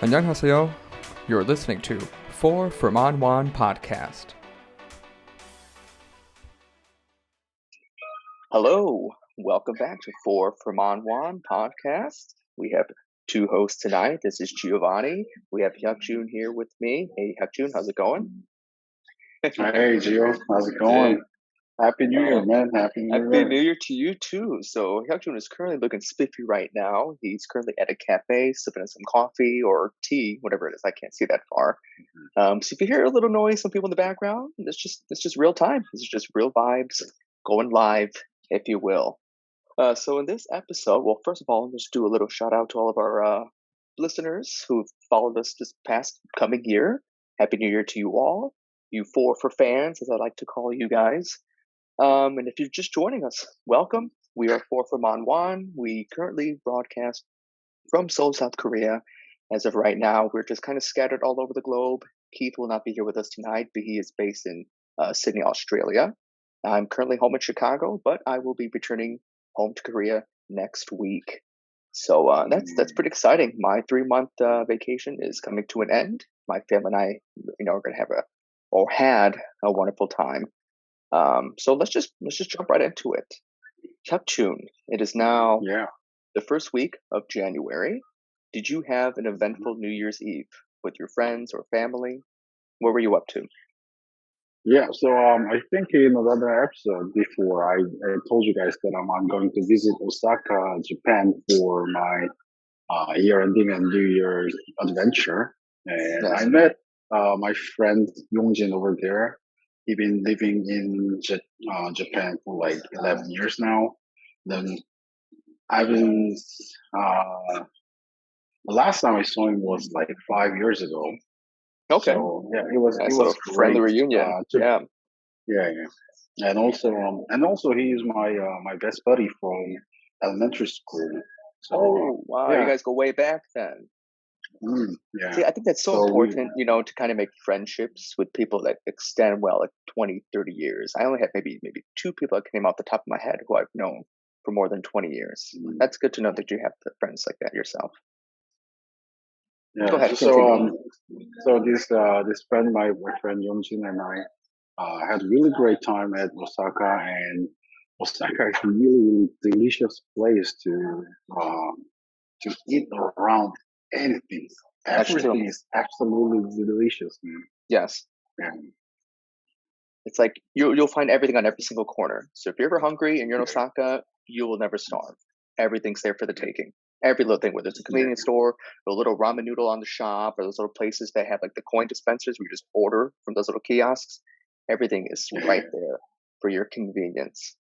안녕하세요. You're listening to 4 from On One podcast. Hello, welcome back to 4 from On One podcast. We have two hosts tonight. This is Giovanni. We have Hyuk-Jun here with me. Hey, Hyuk-Jun, how's it going? Hey, Gio, how's it going? Happy New Year, man. Happy New Year to you, too. So Hyuk-Jun is currently looking spiffy right now. He's currently at a cafe, sipping on some coffee or tea, whatever it is. I can't see that far. So if you hear a little noise, some people in the background, it's just real time. This is just real vibes going live, if you will. So in this episode, well, first of all, let's do a little shout out to all of our listeners who've followed us this past coming year. Happy New Year to you all, you 4 for fans, as I like to call you guys. And if you're just joining us, welcome. We are 4 from On One. We currently broadcast from Seoul, South Korea. As of right now, we're just kind of scattered all over the globe. Keith will not be here with us tonight, but he is based in Sydney, Australia. I'm currently home in Chicago, but I will be returning home to Korea next week. So that's pretty exciting. My 3-month vacation is coming to an end. My family and I, are going to have had a wonderful time. So let's just jump right into it. Hyuk-Jun, it is now the first week of January. Did you have an eventful New Year's Eve with your friends or family? What were you up to? Yeah, so I think in another episode before, I told you guys that I'm going to visit Osaka, Japan for my year-ending and New Year's adventure. And Yes. I met my friend Yongjin over there. He's been living in Japan for like 11 years now. Then I was the last time I saw him was like 5 years ago. Okay. So yeah, it was friendly great. reunion. Yeah. And also he is my best buddy from elementary school. So, wow! You guys go way back then. Yeah. See, I think that's so important, to kind of make friendships with people that extend well, like 20, 30 years. I only have maybe 2 people that came off the top of my head who I've known for more than 20 years. That's good to know that you have friends like that yourself. Yeah. Go ahead. So this friend, my friend Yongjin and I had a really great time at Osaka, and Osaka is a really delicious place to eat around anything. Everything is absolutely delicious, man. Yes. Yeah. It's like you'll find everything on every single corner. So if you're ever hungry and you're in Osaka, you will never starve. Everything's there for the taking. Every little thing, whether it's a convenience store, or a little ramen noodle on the shop, or those little places that have like the coin dispensers where you just order from those little kiosks. Everything is right there for your convenience.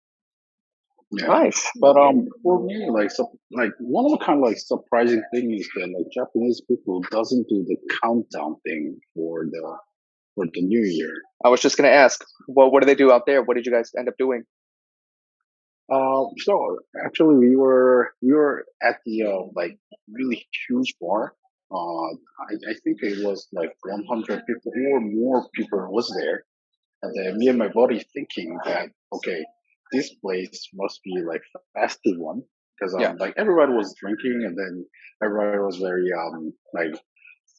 Yeah. Nice. But for me, like one of the kind of like surprising things is that like Japanese people doesn't do the countdown thing for the New Year. I was just gonna ask, well, what do they do out there? What did you guys end up doing? So actually we were at the like really huge bar. I think it was like 100 people or more people was there, and then me and my buddy thinking that okay, this place must be like festive one because like everybody was drinking, and then everybody was very like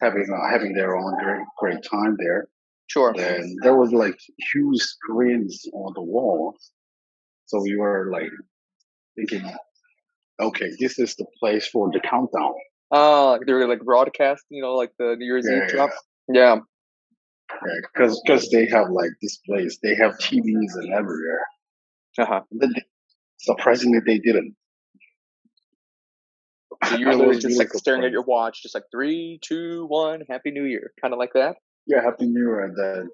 having their own great time there. Sure. And there was like huge screens on the walls. So we were like thinking, okay, this is the place for the countdown. They were like broadcast, like the New Year's Eve drop. Yeah. Because they have like displays, they have TVs and everywhere. Surprisingly, they didn't. So you were literally just like staring at your watch, just like 3, 2, 1, Happy New Year, kind of like that. Yeah, Happy New Year, and then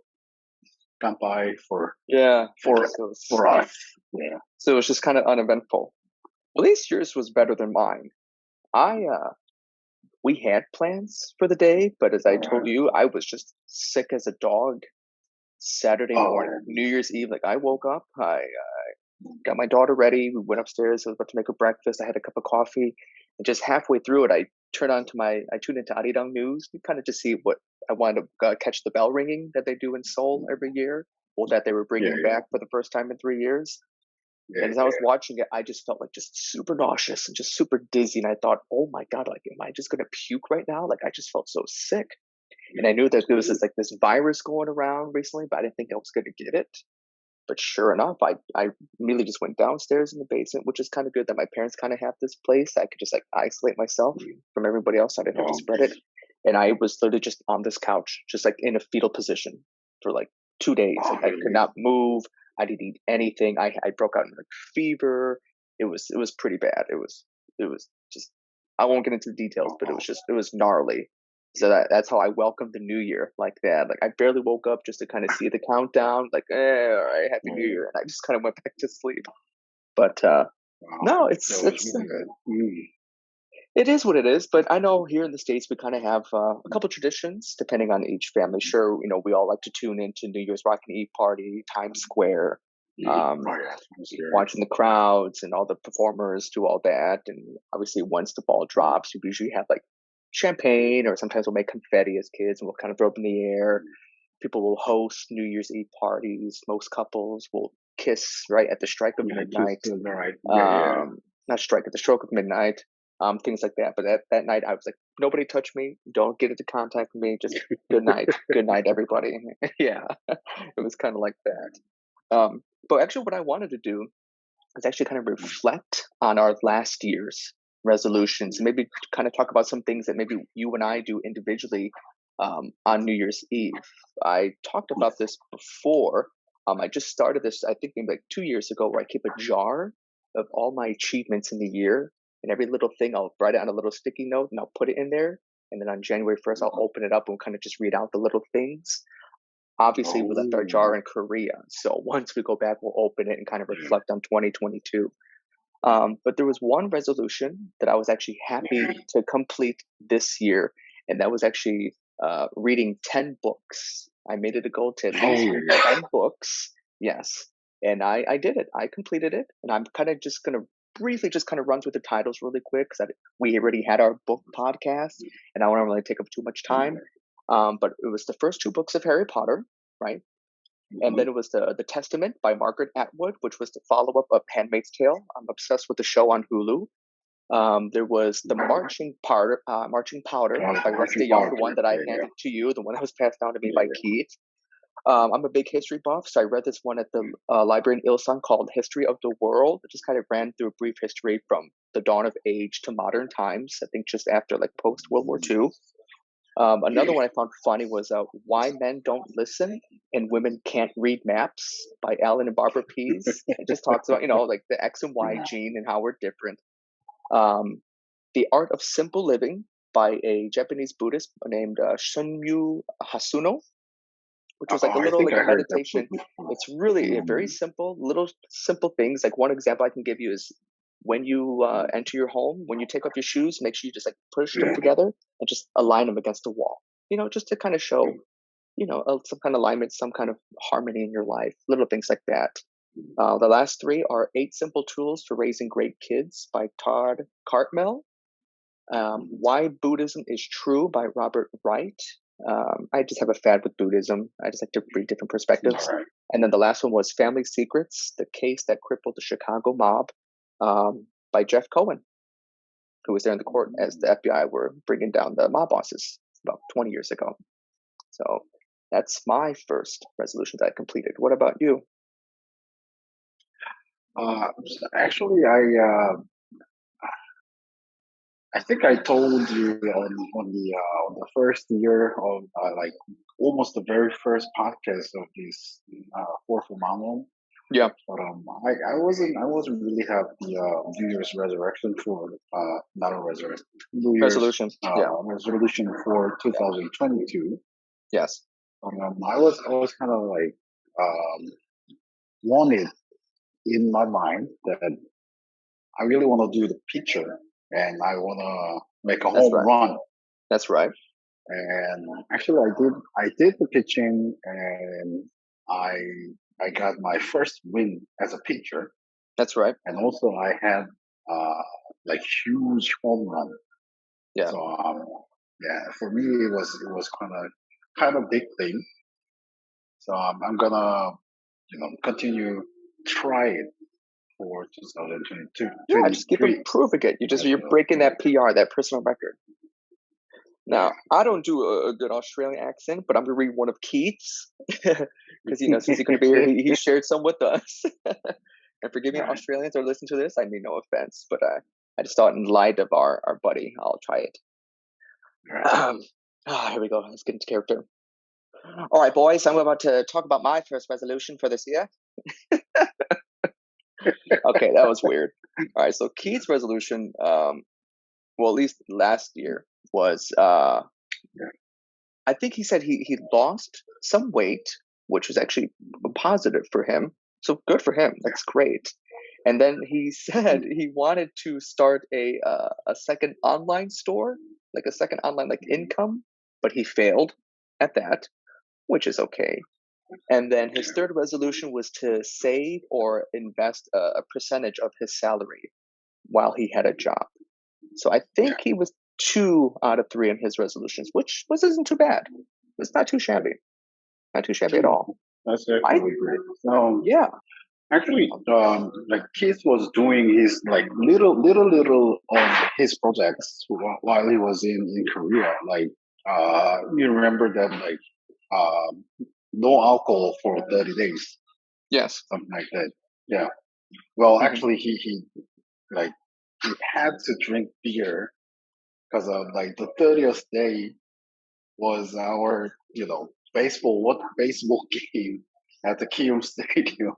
kanpai for for us. Yeah. So it was just kind of uneventful. At least yours was better than mine. We had plans for the day, but as I told you, I was just sick as a dog. Saturday morning, New Year's Eve, like I woke up, I got my daughter ready. We went upstairs. I was about to make her breakfast. I had a cup of coffee, and just halfway through it, I tuned into Arirang News, kind of to see what I wanted to catch the bell ringing that they do in Seoul every year, or that they were bringing back for the first time in 3 years. yeah, And as I was watching it, I just felt like just super nauseous and just super dizzy. And I thought, oh my God, like, am I just going to puke right now? Like, I just felt so sick. And I knew that there was this virus going around recently, but I didn't think I was going to get it. But sure enough, I immediately just went downstairs in the basement, which is kind of good that my parents kind of have this place. I could just like isolate myself from everybody else. I didn't have to spread it. And I was literally just on this couch, just like in a fetal position for like 2 days. Like I could not move. I didn't eat anything. I broke out in like fever. It was pretty bad. It was just, I won't get into the details, but it was gnarly. So that's how I welcomed the new year like that. Like I barely woke up just to kind of see the countdown, like, all right, happy new year. And I just kind of went back to sleep. But wow, no, that was really good. it is what it is. But I know here in the States, we kind of have a couple traditions depending on each family. Sure, we all like to tune into New Year's Rockin' Eve Party, Times Square, Oh um, yeah, watching the crowds and all the performers do all that. And obviously, once the ball drops, we usually have like champagne, or sometimes we'll make confetti as kids and we'll kind of throw up in the air. People will host New Year's Eve parties. Most couples will kiss right at the strike of yeah, midnight. just right. Yeah, Um, Not strike at the stroke of midnight. Things like that. But that night, I was like, nobody touch me. Don't get into contact with me. Just good night, everybody. Yeah, it was kind of like that. But actually, what I wanted to do is actually kind of reflect on our last year's resolutions and maybe kind of talk about some things that maybe you and I do individually on New Year's Eve. I talked about this before. I just started this, I think, maybe like 2 years ago, where I keep a jar of all my achievements in the year, and every little thing I'll write it on a little sticky note and I'll put it in there. And then on January 1st, I'll open it up and kind of just read out the little things. Obviously, we left our jar oh, in Korea. So once we go back, we'll open it and kind of reflect on 2022. But there was one resolution that I was actually happy to complete this year, and that was actually reading 10 books. I made it a goal to at oh least read yeah, 10 books. Yes. And I did it. I completed it. And I'm kind of just going to briefly just kind of run through the titles really quick, because we already had our book podcast and I don't want to really take up too much time. But it was the first two books of Harry Potter, right? And then it was the Testament by Margaret Atwood, which was the follow up of Handmaid's Tale. I'm obsessed with the show on Hulu. There was the Marching Powder by Marching Rusty Young, the one Powder. that I Yeah, handed to you, the one that was passed down to me by yeah, Keith. I'm a big history buff, so I read this one at the library in Ilsan called History of the World. It just kind of ran through a brief history from the dawn of age to modern times, I think just after like post World War II. Another one I found funny was Why Men Don't Listen and Women Can't Read Maps by Alan and Barbara Pease. It just talks about, like the X and Y yeah. gene and how we're different. Um, the Art of Simple Living by a Japanese Buddhist named Shunryu Hasuno, which was like a I little think like I a heard that book meditation. before. It's really very Mm, simple, little simple things. Like one example I can give you is when you enter your home, when you take off your shoes, make sure you just like push them yeah. together and just align them against the wall. Just to kind of show, some kind of alignment, some kind of harmony in your life, little things like that. The last three are Eight Simple Tools for Raising Great Kids by Todd Cartmel. Why Buddhism is True by Robert Wright. I just have a fad with Buddhism. I just like to read different All perspectives. right. And then the last one was Family Secrets, The Case That Crippled the Chicago Mob by Jeff Cohen, who was there in the court as the FBI were bringing down the mob bosses about 20 years ago. So that's my first resolution that I completed. What about you? Actually, I think I told you on the first year of like almost the very first podcast of this Fourth Amendment. Yeah, But I wasn't really have the New Year's resurrection for not a resurrection, New Year's resolution. Yeah, resolution for 2022. yes, I was kind of like wanted in my mind that I really want to do the pitcher and I want to make a that's home right. run. That's right. And actually, I did the pitching, and I I got my first win as a pitcher, That's right. and also I had uh, like huge home run. Yeah, So yeah, for me it was kind of big thing. So I'm gonna continue try it for 2022, Yeah, just keep 23. improving it. You're So, breaking that PR, that personal record. yeah. Now, I don't do a good Australian accent, but I'm gonna read one of Keith's because since he's gonna be here, he shared some with us. And forgive me, Right, Australians are listening to this. I mean, no offense, but I just thought in light of our buddy, I'll try it. right. Here we go. Let's get into character. All right, boys. I'm about to talk about my first resolution for this year. Okay, that was weird. All right, so Keith's resolution, well, at least last year was Yeah, I think he said he lost some weight, which was actually positive for him. So good for him. yeah. That's great. And then he said Mm, he wanted to start a second online store, like a second online like income, but he failed at that, which is okay. And then his yeah. third resolution was to save or invest a percentage of his salary while he had a job. So I Yeah. think he was 2 out of 3 in his resolutions, which isn't too bad. It's not too shabby. Not too shabby at Mm, all. that's I definitely great. Yeah. Actually, Um, like Keith was doing his like little his projects while he was in Korea. Like, you remember that like no alcohol for 30 days, yes. something like that. Yeah. Well, Hmm. actually, he like he had to drink beer because of like the 30th day was our baseball game at the Kium Stadium.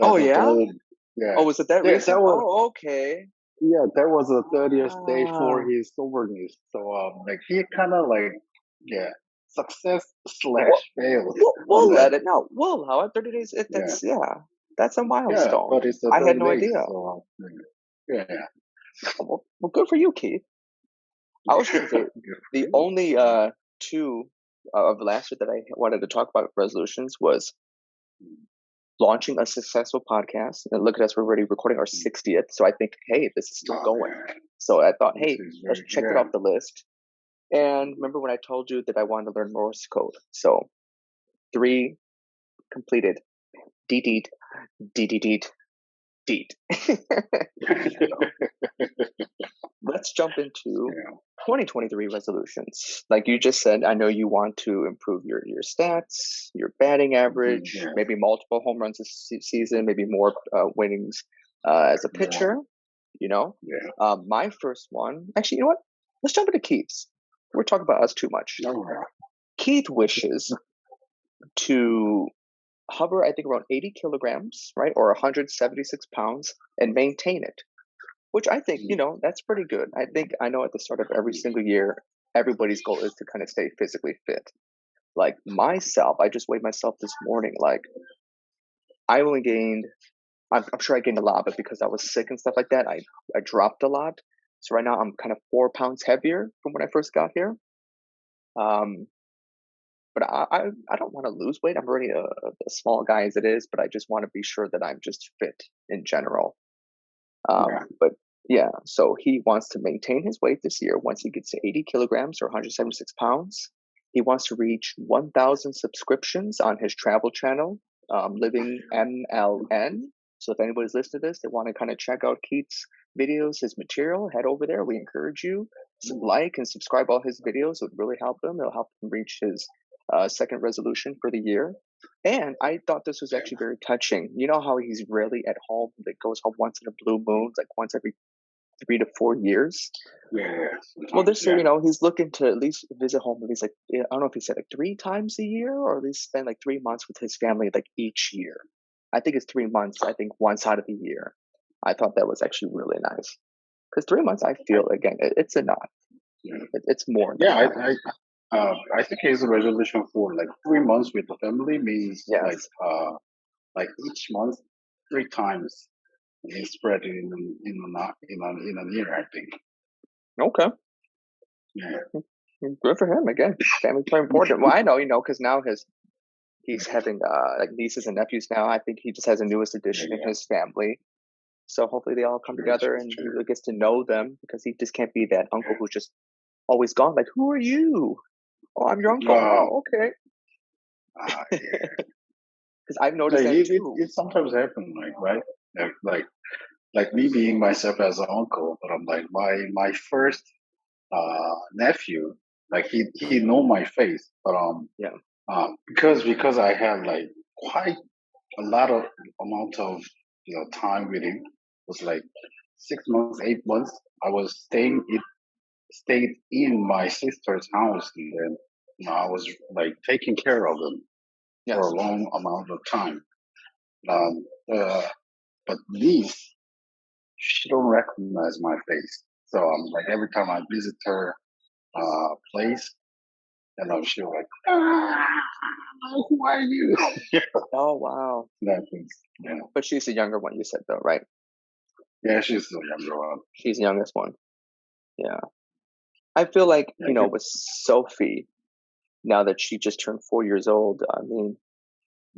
Oh The yeah. whole yeah Oh, was it that yeah that recent? was Oh, okay. that was the 30th day for Ah. his soberness. So like he kind of like yeah success slash Well, failed on we'll that. let it know. We'll allow it. 30 days. Yeah, That's a yeah, milestone. but it's the I had 30 no days. idea. So yeah, Well, good for you, Keith. I was just yeah. gonna say the only two of last year that I wanted to talk about resolutions was launching a successful podcast. And look at us, we're already recording our 60th. So I think, hey, this is still Oh going. man, So I thought, this hey, is let's very check it off the list. And remember when I told you that I wanted to learn Morse code? So 3 completed. Deet, deet, deet, deet, deet, deet. So let's jump into yeah. 2023 resolutions. Like you just said, I know you want to improve your stats, your batting average, Yeah, maybe multiple home runs this season, maybe more winnings as a yeah, pitcher. You know, yeah. my first one. Actually, you know what? Let's jump into Keith's. We're talking about us too much. All right. Keith wishes to hover, I think, around 80 kilograms, right, or 176 pounds, and maintain it. Which I think, that's pretty good. I think I know at the start of every single year, everybody's goal is to kind of stay physically fit. Like myself, I just weighed myself this morning. Like I only gained, I'm sure I gained a lot, but because I was sick and stuff like that, I dropped a lot. So right now I'm kind of 4 pounds heavier from when I first got here. Um, but I don't want to lose weight. I'm already a small guy as it is, but I just want to be sure that I'm just fit in general. Yeah. But yeah, so he wants to maintain his weight this year. Once he gets to 80 kilograms or 176 pounds, he wants to reach 1,000 subscriptions on his travel channel, Living MLN. So if anybody's listening to this, they want to kind of check out Keith's videos, his material, head over there. We encourage you to like and subscribe all his videos. It would really help him. It'll help him reach his second resolution for the year. And I thought this was actually very touching. You know how he's rarely at home, like goes home once in a blue moon, like once every 3 to 4 years. Yeah, yeah, Well, sometimes, this year, yeah. he's looking to at least visit home at least like I don't know if he said like 3 times a year or at least spend like 3 months with his family like each year. I think it's 3 months. I think one side of the year. I thought that was actually really nice because 3 months, I I, feel again, it's enough. yeah, It's more than yeah. enough. I think his resolution for like 3 months with the family means Yes. like each month 3 times is spread in a year. I think. Okay. Yeah, Good for him. Again, family's very important. Well, I know, because now he's having like nieces and nephews now. I think he just has a newest yeah, addition in yeah. his family. So hopefully they all come True, together true, and he true. really gets to know them because he just can't be that uncle Yeah. who's just always gone. Like, who are you? Oh, I'm your uncle. Um. Oh, okay. Yeah. Because I've noticed Like that it too. it sometimes happens, like right, like like like me being myself as an uncle, but I'm like my first nephew, like he know my face, but Yeah. because I had like quite a lot of amount of time with him, it was like 6 months, 8 months. I was stayed in my sister's house, and then I was like taking care of them for Yes. a long amount of time. Um, uh, but Liz, she don't recognize my face. So like every time I visit her place, she'll like, who are you? Oh wow. That things, But she's the younger one, you said though, right? yeah, she's still younger one. She's the youngest one. Yeah. I feel like, Yeah, with Sophie, now that she just turned 4 years old, I mean,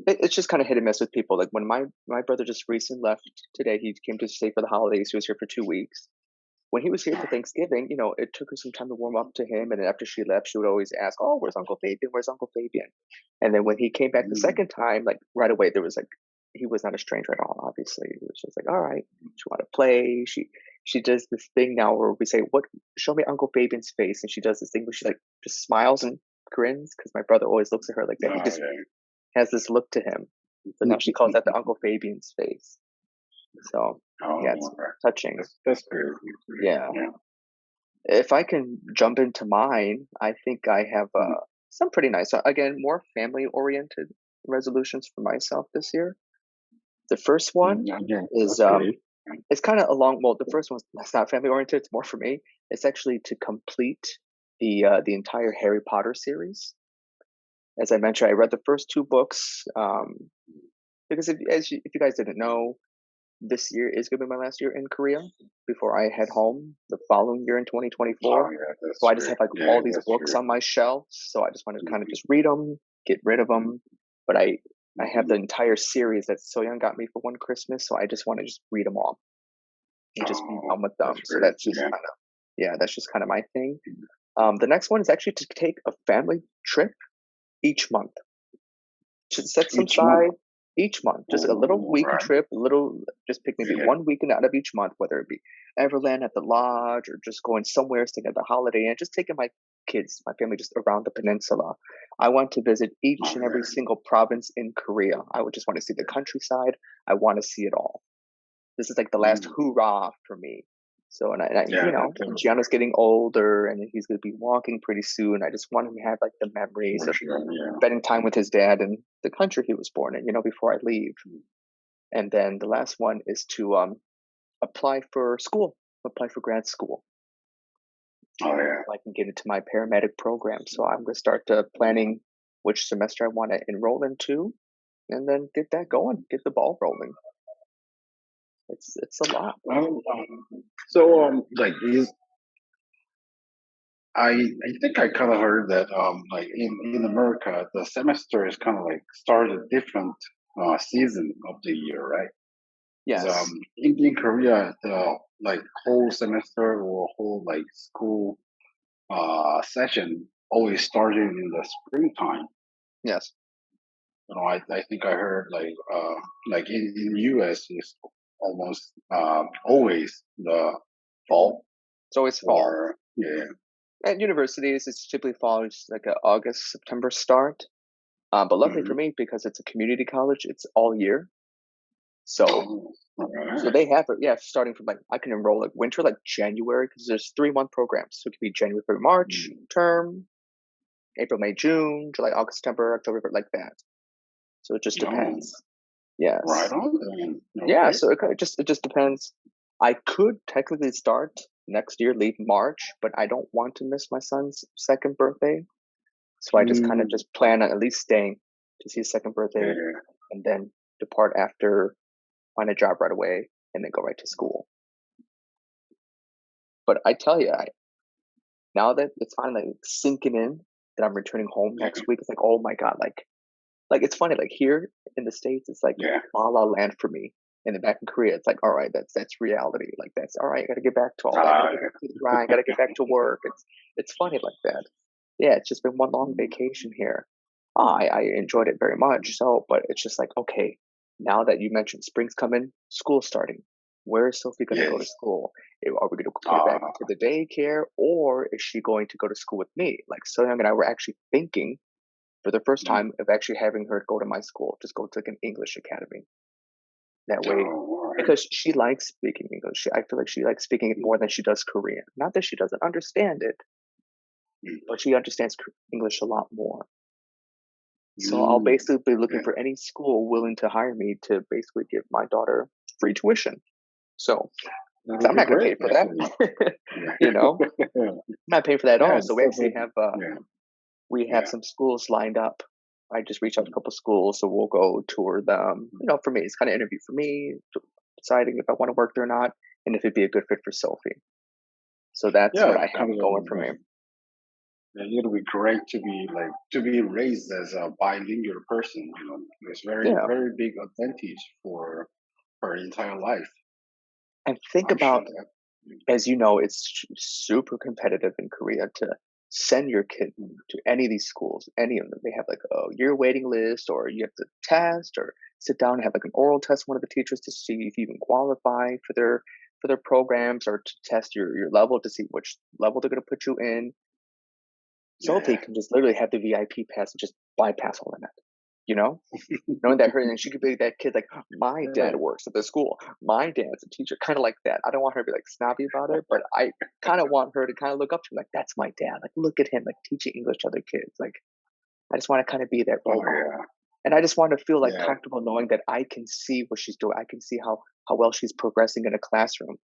it's just kind of hit and miss with people. Like when my brother just recently left today, he came to stay for the holidays. He was here for 2 weeks. When he was here for Thanksgiving, it took her some time to warm up to him. And then after she left, she would always ask, "Oh, where's Uncle Fabian? Where's Uncle Fabian?" And then when he came back the mm, second time, like right away, there was like he was not a stranger at all. Obviously, it was just like, "All right, she want to play." She does this thing now where we say, "What? Show me Uncle Fabian's face," and she does this thing where she like just smiles and grins because my brother always looks at her like that. He just yeah. has this look to him. So now she calls that the Uncle Fabian's face. So yeah, it's Oh, touching. that's good. Yeah. Yeah. If I can jump into mine, I think I have Mhm. some pretty nice, again, more family oriented resolutions for myself this year. The first one Yeah, is that's great. it's kind of along. Well, the first one's that's not family oriented. It's more for me. It's actually to complete the entire Harry Potter series. As I mentioned, I read the first two books because if you guys didn't know, this year is going to be my last year in Korea before I head home the following year in Oh 2024. yeah, So that's I just true. have like Yeah, all these that's books true. on my shelf. So I just wanted to kind of Mhm. just read them, get rid of them. But I have the Mhm. entire series that So Young got me for one Christmas. So I just want to just read them all and just be Oh, done with them. that's So great. that's just Yeah. kind of, yeah, that's just kind of my thing. The next one is actually to take a family trip each month. Should set some Each month. side each month, just a little Oh, week right. trip, a little, just pick maybe Yeah. one weekend out of each month, whether it be Everland at the lodge or just going somewhere, staying at the Holiday Inn, just taking my kids, my family, just around the peninsula. I want to visit each Oh, and every yeah. single province in Korea. I would just want to see the countryside. I want to see it all. This is like the last Mm. hoorah for me. So, and Yeah, that's Gianna's getting older and he's going to be walking pretty soon. I just want him to have like the memories for of sure. Yeah. spending time with his dad in the country he was born in, before I leave. And then the last one is to apply for school, apply for grad school. Oh yeah. I can get into my paramedic program. So I'm going to start planning which semester I want to enroll into and then get that going, get the ball rolling. It's a lot. So like is I think I kind of heard that like in America the semester is kind of like start a different season of the year, right? 'Cause, Yes. in Korea the like whole semester or whole like school session always started in the springtime. Yes. I think I heard like in US it's almost always the fall It's always fall. or yeah. At universities, it's typically follows like a August, September start. But luckily for Mhm. me, because it's a community college, it's all year. So Oh, all so right. they have it, yeah, starting from like I can enroll like winter, like January, because there's 3 month programs. So it could be January, February, March Mm. term, April, May, June, July, August, September, October, like that. So it just Oh, depends. right Yes. on then. Yeah, Okay. so it just depends. I could technically start next year, leave March, but I don't want to miss my son's second birthday. So I just kind of Mm, just plan on at least staying to see his second birthday yeah. and then depart after, find a job right away, and then go right to school. But I tell you, now that it's finally like sinking in that I'm returning home Yeah. next week, it's like, oh my God, like it's funny, like here in the States, it's like Yeah. la la land for me. And then back in Korea, it's like, all right, that's reality. Like that's all right. I got to get back to all that. I got to get Yeah. back to the grind. Got to get back to work. It's funny like that. Yeah, it's just been one long vacation here. oh, I enjoyed it very much. So, but it's just like, okay, now that you mentioned spring's coming, school's starting. Where is Sophie going to go to Yes. school? Are we going to put her back Uh, into the daycare, or is she going to go to school with me? Like Young and I were actually thinking for the first mm, time of actually having her go to my school, just go to like an English academy. That way, all right. because she likes speaking English. I feel like she likes speaking it more than she does Korean. Not that she doesn't understand it, but she understands English a lot more. So I'll Mm, basically be looking yeah, for any school willing to hire me to basically give my daughter free tuition. So, that 'cause would I'm be not going to great, pay for that, actually. you know, Yeah. I'm not paying for that at Yeah, all. So it's we actually definitely. Yeah, have yeah. some schools lined up. I just reached out to a Mm. couple schools, so we'll go tour them. For me, it's kind of interview for me, deciding if I want to work there or not, and if it'd be a good fit for Sophie. So that's what Yeah, I have kind of going for me. like, yeah, it'll be great to be like to be raised as a bilingual person. It's very Yeah, very big advantage for her entire life. and think I'm sure about, that. as you know, it's super competitive in Korea to send your kid Mm. to any of these schools. Any of them, they have like a year waiting list, or you have to test or sit down and have like an oral test with one of the teachers to see if you even qualify for their programs, or to test your level to see which level they're going to put you in. Sophie Yeah. can just literally have the VIP pass and just bypass all of that. You know, knowing that her and she could be that kid like, my dad Yeah. works at the school, my dad's a teacher, kind of like that. I don't want her to be like snobby about it, but I kind of want her to kind of look up to me like, that's my dad. Like, look at him, like teaching English to other kids. Like, I just want to kind of be that Oh role model, yeah. and I just want to feel like Yeah. comfortable knowing that I can see what she's doing. I can see how well she's progressing in a classroom.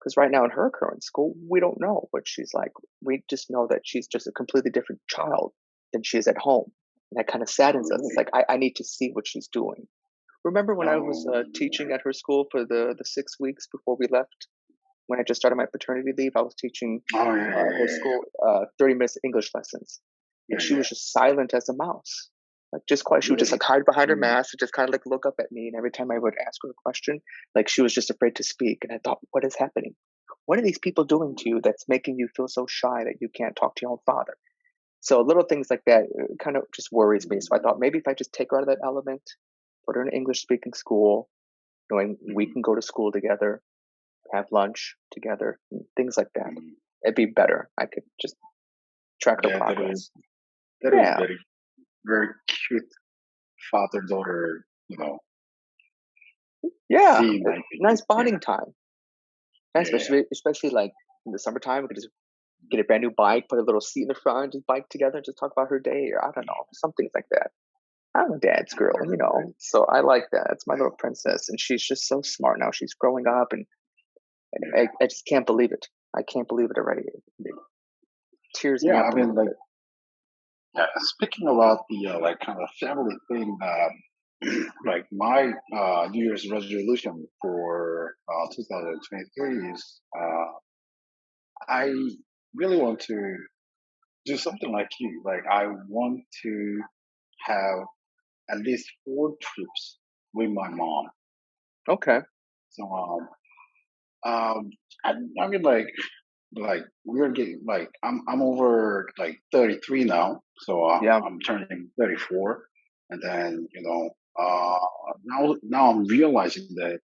Because right now in her current school, we don't know what she's like. We just know that she's just a completely different child than she is at home. And that kind of Oh saddens us. It's really? like, I need to see what she's doing. Remember when I was Oh. teaching at her school for the 6 weeks before we left? When I just started my paternity leave, I was teaching Oh yeah. Yeah. her Yeah. school 30 minutes English lessons, and Yeah. she Yeah. was just silent as a mouse, like just quiet. She would just Really? like hide behind her Mm. mask and just kind of like look up at me. And every time I would ask her a question, like she was just afraid to speak. And I thought, what is happening? What are these people doing to you that's making you feel so shy that you can't talk to your own father? So little things like that kind of just worries me. So I thought maybe if I just take her out of that element, put her in an English speaking school, knowing we Mm. can go to school together, have lunch together, and things like that. Mm. It'd be better. I could just track her Yeah, progress. that is Yeah, very very cute father daughter. yeah, Scene I think. nice Yeah. bonding time. And Yeah. Yeah. especially like in the summertime, we could just get a brand new bike, put a little seat in the front, and just bike together, and just talk about her day, or I don't know, some things like that. I'm a dad's Yeah, girl, that would be great. so I like that. It's my little princess, and she's just so smart now. She's growing up, and Yeah. I just can't believe it. I can't believe it already. It tears me Yeah. up I a mean, little like, bit. yeah, speaking about the like kind of family thing, like my New Year's resolution for 2023 is I really want to do something like you. Like I want to have at least 4 trips with my mom. Okay. So I, I mean like we're getting like I'm over like 33 now, so Yeah. I'm turning 34, and then now I'm realizing that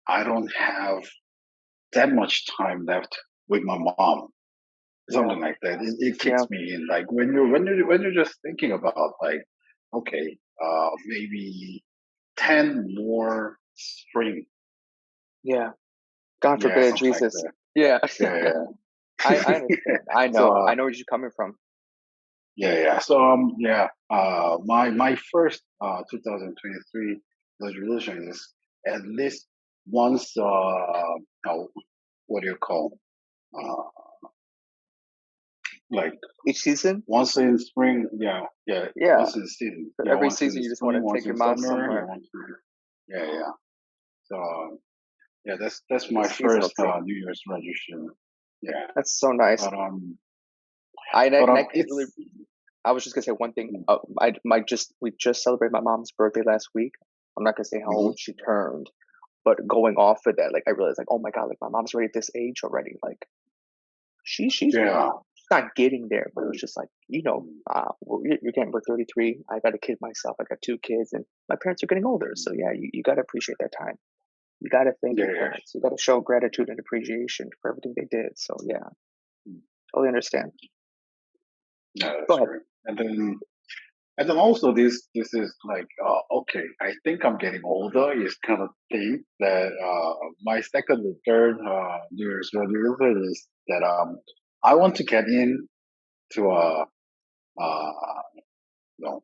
I don't have that much time left with my mom, Yeah. something like that. It kicks Yeah. me in like when you're just thinking about like okay, maybe 10 more spring, Yeah. God yeah, forbid, something like Jesus. that. Yeah. Yeah, I yeah. understand. I So know. I know where you're coming from. yeah, yeah. So yeah. My first 2023 resolution is at least once. What do you call? Uh, like Each season? once in spring. Yeah, yeah. Yeah. Once in the season. So Yeah, every once in season the you just want spring, to once take in your mom summer. Yeah, somewhere. once. Yeah, yeah. So yeah, that's The my seasonal first thing. New Year's resolution. Yeah, That's so nice. but And I can't really. it's. I was just gonna say one thing. We just celebrated my mom's birthday last week. I'm not gonna say how Mhm. old she turned, but going off of that, like I realized, like, oh my god, like my mom's already at this age already. Like she's Yeah, grown. not getting there, but it was just like, you're getting, we're 33. I got a kid myself. I got two kids, and my parents are getting older. So yeah, you got to appreciate that time. You got to thank your Yeah, parents. You got to show gratitude and appreciation for everything they did. So yeah, totally understand. yeah, Go that's ahead. great. And then also this is like okay, I think I'm getting older is kind of thing that my second and third New Year's resolution is that I want to get in to a you know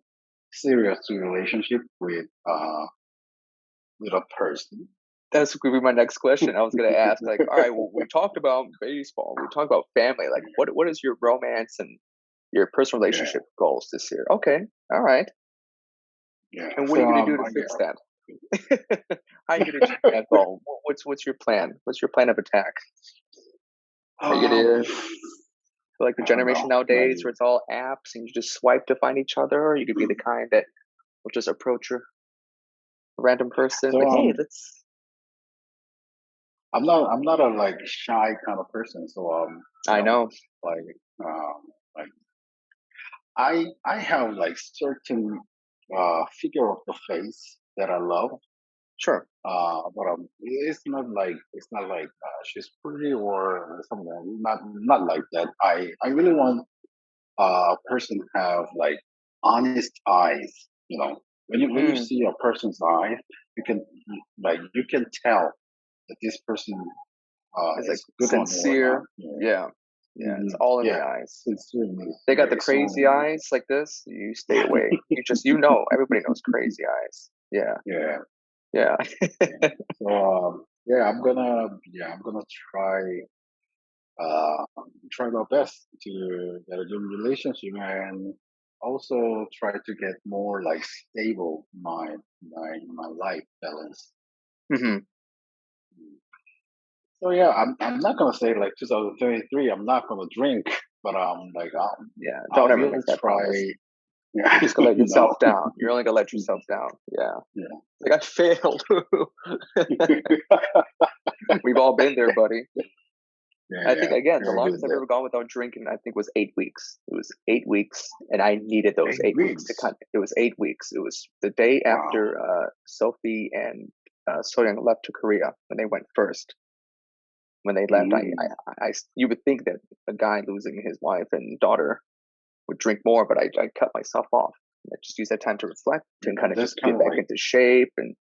serious relationship with a person. That's going to be my next question. I was going to ask, like, all right, well, we talked about baseball, we talked about family. Like, what is your romance and your personal Yeah, relationship goals this year? Okay, all right. yeah. And what So are you going to do to yeah. fix that? How are you going to achieve that goal? What's your plan? What's your plan of attack? Are you going um, to like the I don't generation know. Like, nowadays where it's all apps and you just swipe to find each other, or you could be the kind that will just approach a random person so like, hey, let's. I'm not a like shy kind of person. So you I know, know, like like I have like certain figure of the face that I love. sure. But it's not like she's pretty or something. Not like that. I really want a person to have like honest eyes. When you Mm, see a person's eyes, you can you can tell that this person it's like is a good one or not. sincere. Yeah, yeah. It's Mhm. all in the Yeah, eyes. sincerely. They got the Yeah, crazy so eyes like this. You stay away. Everybody knows crazy eyes. Yeah, yeah, yeah. yeah. So I'm gonna uh try my best to get a good relationship and also try to get more like stable my life balance. hmm So yeah, I'm not gonna say like 2023 I'm not gonna drink, but like Yeah. I Don't ever will make that try. promise. Yeah, You're just gonna let yourself no. down. You're only gonna let yourself Mhm. down. Yeah. Yeah. Like I failed. We've all been there, buddy. Yeah, I think yeah. again, the Very good longest I've there. ever gone without drinking, I think was 8 weeks. It was 8 weeks, and I needed those 8 weeks to 8 weeks. kind. It was 8 weeks. It was the day Wow. after Sophie and Soyoung left to Korea when they went first. When they left, Mm. you would think that a guy losing his wife and daughter would drink more, but I cut myself off. I just used that time to reflect and Yeah, kind of that's just kind get of back like into shape. And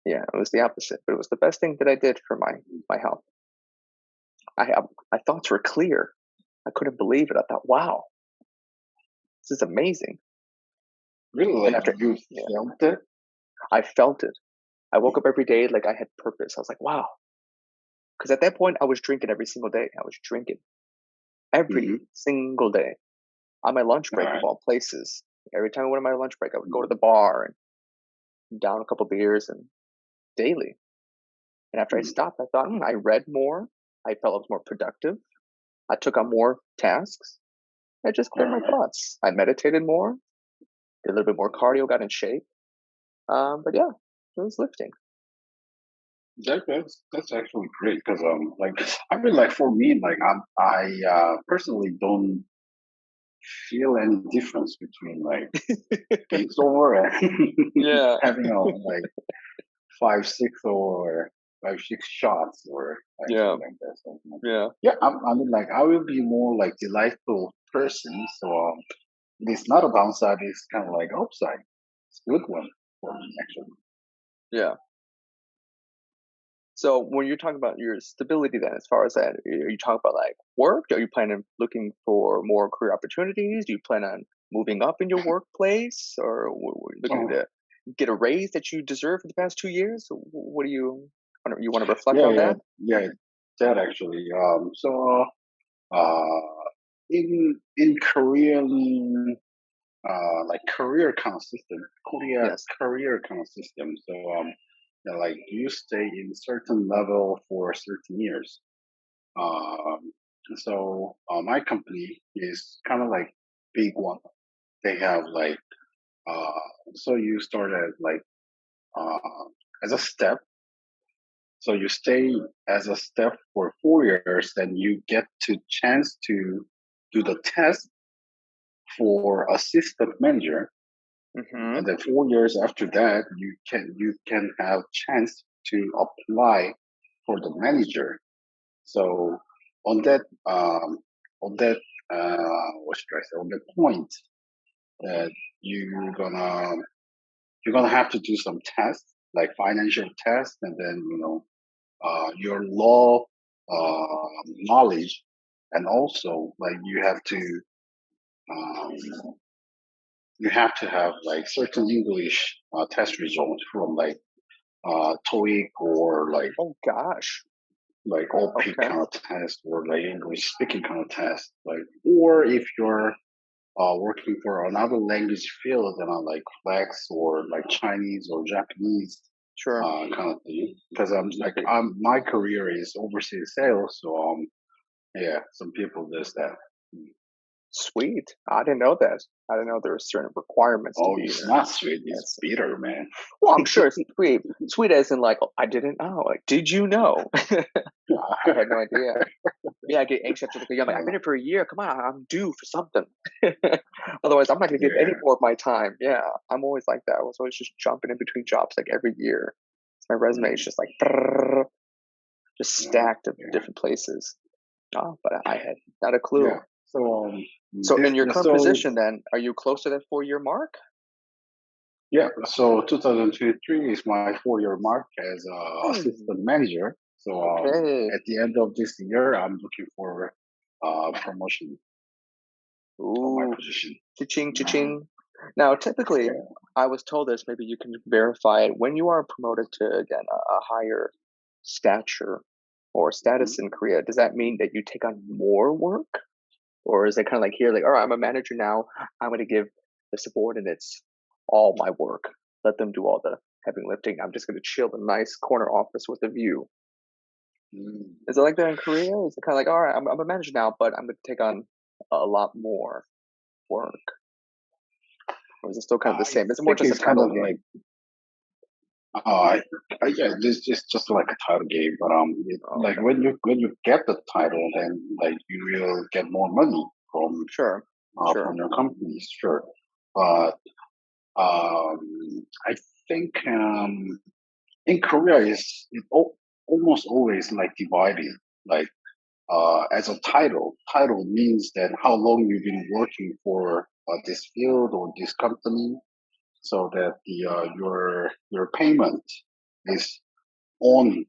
yeah, it was the opposite, but it was the best thing that I did for my health. My thoughts were clear. I couldn't believe it. I thought, wow, this is amazing. really And like after, you yeah, felt it. I felt it. I woke up every day like I had purpose. I was like, wow. Because at that point, I was drinking every single day. I was drinking every Mm-hmm. single day on my lunch All break of right. all places. Every time I went on my lunch break, I would go to Mm-hmm. the bar and down a couple beers and daily. And after I stopped, I thought, I read more. I felt I was more productive. I took on more tasks. I just All cleared my right. thoughts. I meditated more, did a little bit more cardio, got in shape. But yeah, it was lifting. That's actually great because like I mean like for me like I personally don't feel any difference between like being sober and Yeah, having a like 5 6 or 5 6 shots or like yeah, something like that. So like, yeah. yeah, I mean like I will be more like delightful person. So it's not a downside. It's kind of like upside. It's a good one for me actually. Yeah. So when you're talking about your stability, then as far as that, are you talking about like work? Are you planning on looking for more career opportunities? Do you plan on moving up in your workplace, or were you looking Oh to get a raise that you deserve for the past 2 years? What do you want to reflect yeah, on yeah, that? yeah. That actually. So in Korean like career kind of system, Korea Yes. career kind of system. So like you stay in certain level for certain years. Um, so my company is kind of like big one. They have like so you start at like uh, as a step. So you stay as a step for 4 years, then you get to chance to do the test for assistant manager, Mm-hmm. and then 4 years after that, you can have chance to apply for the manager. So on that on that what should I say, on that point, that you're gonna you're gonna have to do some tests like financial tests, and then your law knowledge, and also like um, you have to have like certain English test results from like TOEIC, or Oh gosh. like OP Okay. kind of test, or like English speaking kind of test, like, or if you're working for another language field, and like flex, or like Chinese or Japanese Sure. kind of thing. Because I'm my career is overseas sales, so yeah, some people does that. Sweet. I didn't know that. I didn't know there were certain requirements to Oh, be it's there. not sweet, it's Yes. bitter, man. Well, I'm sure it's sweet. Sweet as in like, oh, I didn't know. Like, did you know? I had no idea. Yeah, I get anxious after like a year. I'm like, I've been here for a year. Come on, I'm due for something. Otherwise, I'm not going to give any Yeah, more of my time. Yeah, I'm always like that. I was always just jumping in between jobs like every year. So my resume is mm, just like brrr, just yeah, stacked of yeah, different places. Oh, but I had not a yeah. clue. So So in your current so position, then, are you close to that 4 year mark? yeah, so 2023 is my 4 year mark as Hmm. assistant manager. So Okay. at the end of this year, I'm looking for promotion of my Ooh, position. cha-ching, Uh, cha-ching. Now, typically, yeah. I was told this, maybe you can verify it. When you are promoted to, again, a higher stature or Mhm. status in Korea, does that mean that you take on more work? Or is it kind of like here, like, all right, I'm a manager now. I'm going to give the subordinates all my work. Let them do all the heavy lifting. I'm just going to chill in a nice corner office with a view. Mm. Is it like that in Korea? Is it kind of like, all right, I'm a manager now, but I'm going to take on a lot more work? Or is it still kind of the I same? Is it more think just a it's kind title of like, game? yeah, this is just like a title game, but Oh, like okay. when you get the title, then like you will get more money Sure. from Sure. your company, sure. But I think in Korea is almost always like divided. Like as a title means that how long you've been working for this field or this company, so that the your payment is on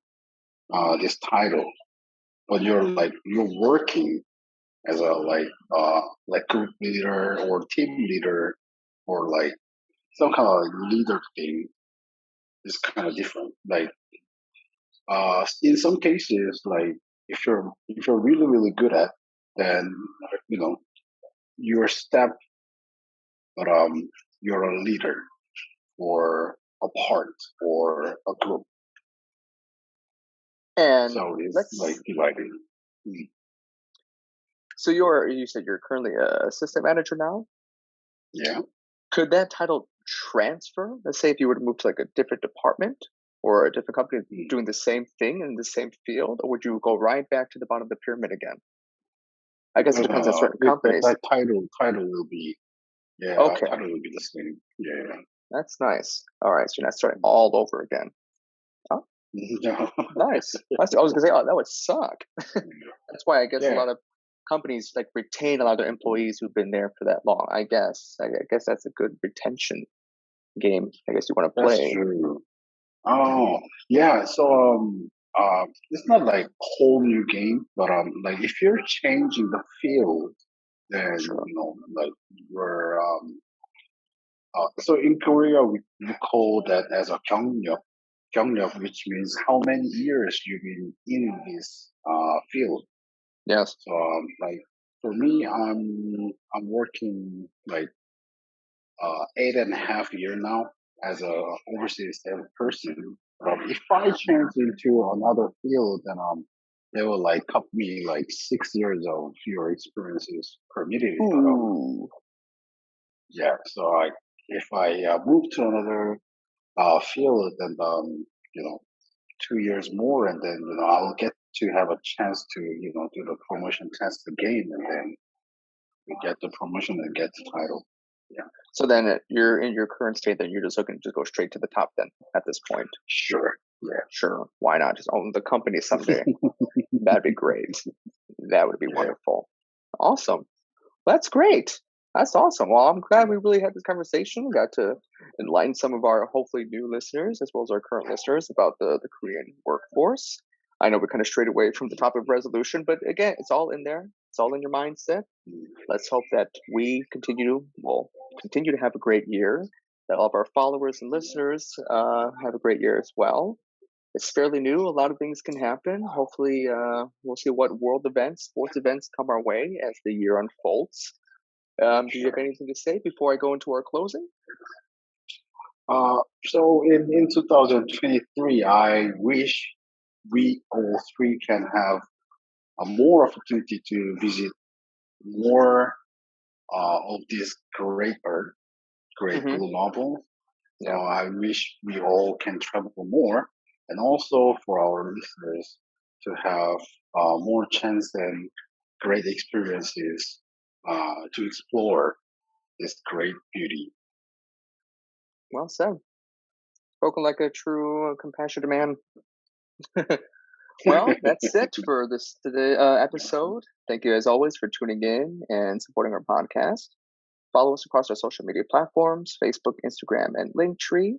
this title, but you're working as a like group leader or team leader, or like some kind of leader thing, is kind of different. Like in some cases, like if you're really really good at, then you know you're a step, but you're a leader or a part or a group. And So it's like let's, divided. Mm. so you said you're currently a assistant manager now. Yeah. Could that title transfer? Let's say if you were to move to like a different department or a different company Mm. doing the same thing in the same field, or would you go right back to the bottom of the pyramid again? I guess it But depends on certain that companies. that title will be, yeah, Okay, title will be the same. Yeah. that's nice. All right, so you're not starting all over again. Oh, Yeah. nice. I was gonna say, oh, that would suck. That's why I guess a Yeah, lot of companies like retain a lot of their employees who've been there for that long. I guess. I guess that's a good retention game. I guess you want to that's play. true. Oh, yeah. So it's not like whole new game, but like if you're changing the field, then Sure. like you're so in Korea we call that as a 경력, 경력, which means how many years you've been in this field. Yes. So like for me, I'm working like 8.5 year now as a overseas sales person. If I change into another field, then they will like cut me like 6 years of your experiences permitted. But Ooh. yeah, so if I move to another field, then 2 years more, and then I'll get to have a chance to do the promotion test again, and then we get the promotion and get the title. Yeah. So then you're in your current state, then you're just looking to go straight to the top then at this point. Sure. Yeah. Sure. Why not just own the company someday? That'd be great. That would be wonderful. Awesome. That's great. That's awesome. Well, I'm glad we really had this conversation. We got to enlighten some of our hopefully new listeners as well as our current listeners about the Korean workforce. I know we kind of strayed away from the topic of resolution, but again, it's all in there. It's all in your mindset. Let's hope that we continue to have a great year, that all of our followers and listeners have a great year as well. It's fairly new. A lot of things can happen. Hopefully, we'll see what sports events come our way as the year unfolds. Do you have anything to say before I go into our closing? So in 2023, I wish we all three can have a more opportunity to visit more of this great bird, great Mm-hmm. blue marble. So Yeah. I wish we all can travel more, and also for our listeners to have more chance and great experiences to explore this great beauty. Well said. Spoken like a true compassionate man. Well, that's it for this today episode. Thank you as always for tuning in and supporting our podcast. Follow us across our social media platforms, Facebook, Instagram, and Linktree.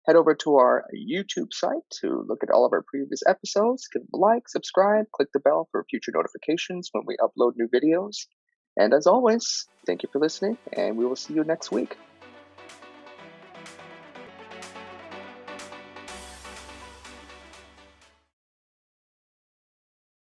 Head over to our YouTube site to look at all of our previous episodes. Give a like, subscribe, click the bell for future notifications when we upload new videos. And as always, thank you for listening, and we will see you next week.